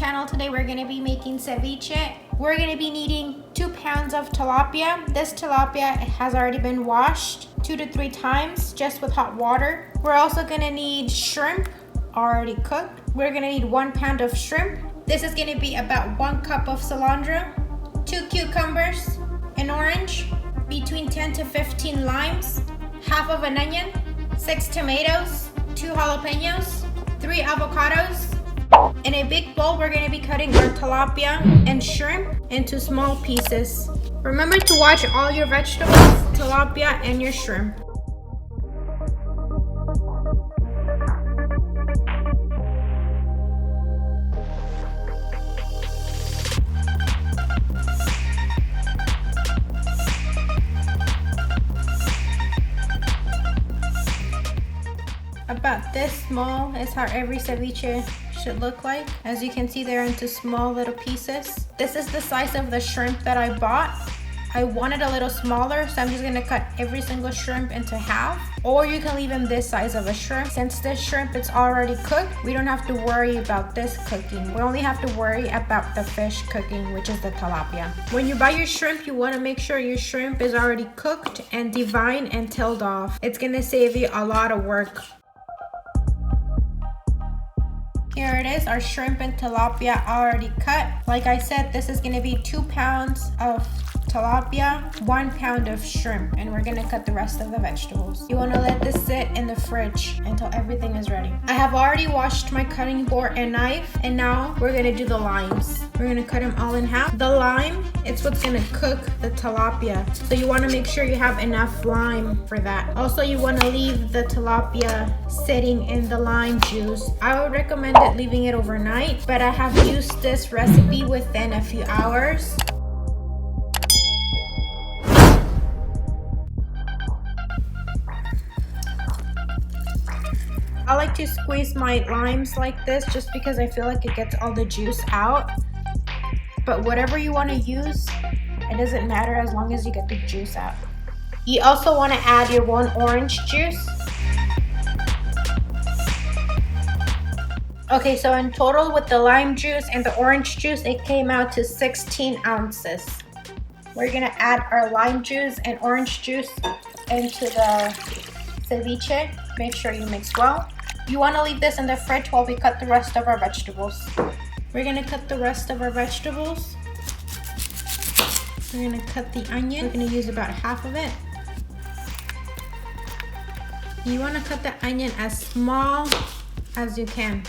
channel. Today we're going to be making ceviche. We're going to be needing 2 pounds of tilapia. This tilapia has already been washed 2 to 3 times just with hot water. We're also going to need shrimp already cooked. We're going to need 1 pound of shrimp. This is going to be about 1 cup of cilantro, 2 cucumbers, an orange, between 10 to 15 limes, half of an onion, 6 tomatoes, 2 jalapeños, 3 avocados. In a big bowl, we're going to be cutting our tilapia and shrimp into small pieces. Remember to wash all your vegetables, tilapia, and your shrimp. About this small is how every ceviche should look like. As you can see, they're into small little pieces. This is the size of the shrimp that I bought. I want it a little smaller, so I'm just gonna cut every single shrimp into half. Or you can leave them this size of a shrimp. Since this shrimp is already cooked, we don't have to worry about this cooking. We only have to worry about the fish cooking, which is the tilapia. When you buy your shrimp, you wanna make sure your shrimp is already cooked and deveined and tailed off. It's gonna save you a lot of work. Here it is, our shrimp and tilapia already cut. Like I said, this is gonna be 2 pounds of tilapia, 1 pound of shrimp, and we're gonna cut the rest of the vegetables. You wanna let this sit in the fridge until everything is ready. I have already washed my cutting board and knife, and now we're gonna do the limes. We're gonna cut them all in half. The lime, it's what's gonna cook the tilapia. So you wanna make sure you have enough lime for that. Also, you wanna leave the tilapia sitting in the lime juice. I would recommend leaving it overnight, but I have used this recipe within a few hours. I like to squeeze my limes like this just because I feel like it gets all the juice out. But whatever you want to use, it doesn't matter as long as you get the juice out. You also want to add your 1 orange juice. Okay, so in total with the lime juice and the orange juice, it came out to 16 ounces. We're gonna add our lime juice and orange juice into the ceviche. Make sure you mix well. You wanna leave this in the fridge while we cut the rest of our vegetables. We're gonna cut the rest of our vegetables. We're gonna cut the onion. We're gonna use about half of it. You wanna cut the onion as small as you can.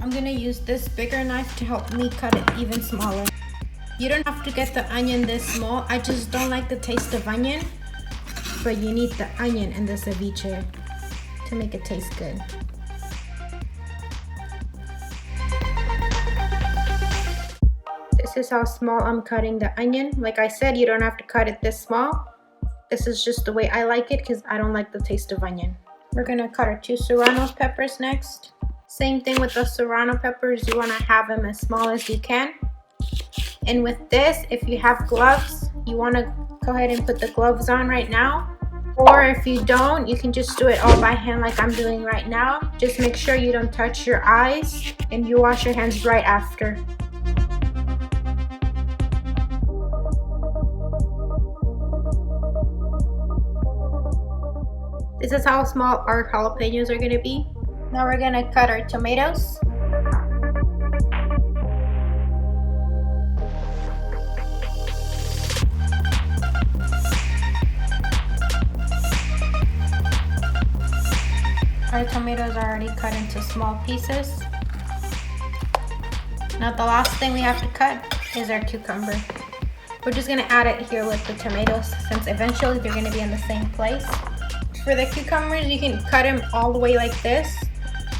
I'm gonna use this bigger knife to help me cut it even smaller. You don't have to get the onion this small. I just don't like the taste of onion, but you need the onion in the ceviche to make it taste good. This is how small I'm cutting the onion. Like I said, you don't have to cut it this small. This is just the way I like it because I don't like the taste of onion. We're gonna cut our 2 serranos peppers next. Same thing with the serrano peppers, you want to have them as small as you can. And with this, if you have gloves, you want to go ahead and put the gloves on right now. Or if you don't, you can just do it all by hand like I'm doing right now. Just make sure you don't touch your eyes and you wash your hands right after. This is how small our jalapeños are going to be. Now we're gonna cut our tomatoes. Our tomatoes are already cut into small pieces. Now the last thing we have to cut is our cucumber. We're just gonna add it here with the tomatoes since eventually they're gonna be in the same place. For the cucumbers, you can cut them all the way like this,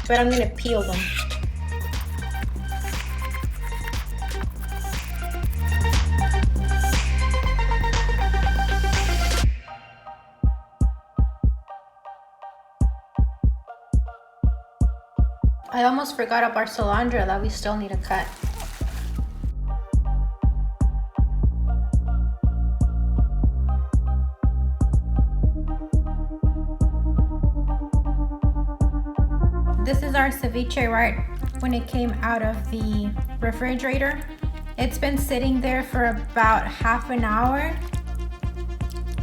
but I'm gonna peel them. I almost forgot about cilantro that we still need to cut. our ceviche right when it came out of the refrigerator. It's been sitting there for about half an hour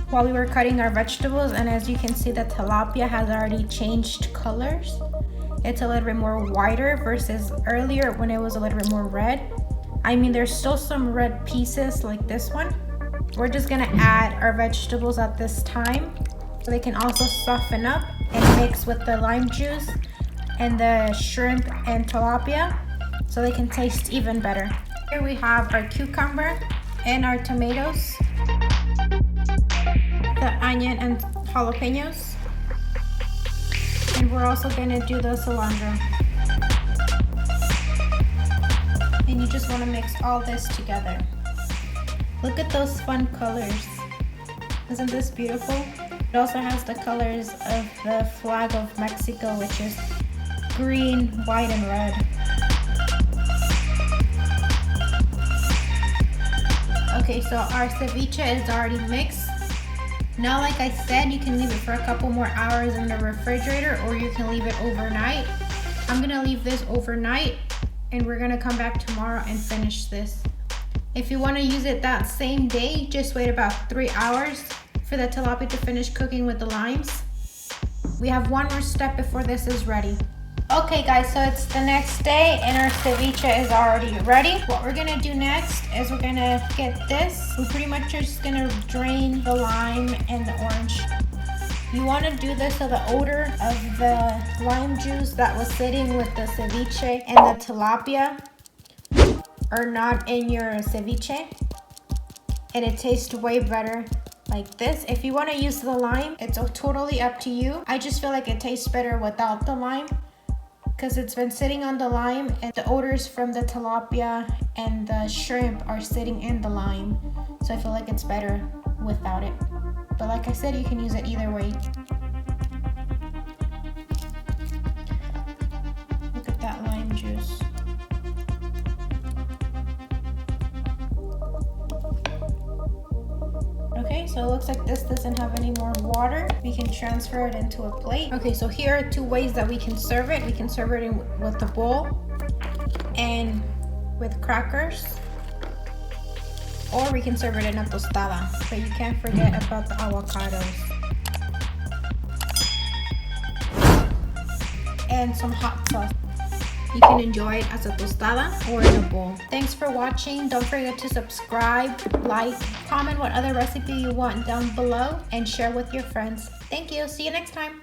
while we were cutting our vegetables, and as you can see, the tilapia has already changed colors. It's a little bit more whiter versus earlier when it was a little bit more red. I mean, there's still some red pieces like this one. We're just gonna add our vegetables at this time so they can also soften up and mix with the lime juice and the shrimp and tilapia so they can taste even better. Here we have our cucumber and our tomatoes, the onion and jalapeños, and we're also gonna do the cilantro. And you just wanna mix all this together. Look at those fun colors. Isn't this beautiful? It also has the colors of the flag of Mexico, which is green, white, and red. Okay, so our ceviche is already mixed. Now, like I said, you can leave it for a couple more hours in the refrigerator, or you can leave it overnight. I'm gonna leave this overnight, and we're gonna come back tomorrow and finish this. If you wanna use it that same day, just wait about 3 hours for the tilapia to finish cooking with the limes. We have one more step before this is ready. Okay guys, so it's the next day and our ceviche is already ready. What we're gonna do next is we're gonna get this. We're pretty much just gonna drain the lime and the orange. You wanna do this so the odor of the lime juice that was sitting with the ceviche and the tilapia are not in your ceviche, and it tastes way better like this. If you wanna use the lime, it's totally up to you. I just feel like it tastes better without the lime, because it's been sitting on the lime and the odors from the tilapia and the shrimp are sitting in the lime. So I feel like it's better without it. But like I said, you can use it either way. Look at that lime juice. Okay, so it looks like this doesn't have any more water. We can transfer it into a plate. Okay, so here are two ways that we can serve it. We can serve it with a bowl and with crackers, or we can serve it in a tostada. But you can't forget about the avocados and some hot sauce. You can enjoy it as a tostada or in a bowl. Thanks for watching. Don't forget to subscribe, like, comment what other recipe you want down below, and share with your friends. Thank you. See you next time.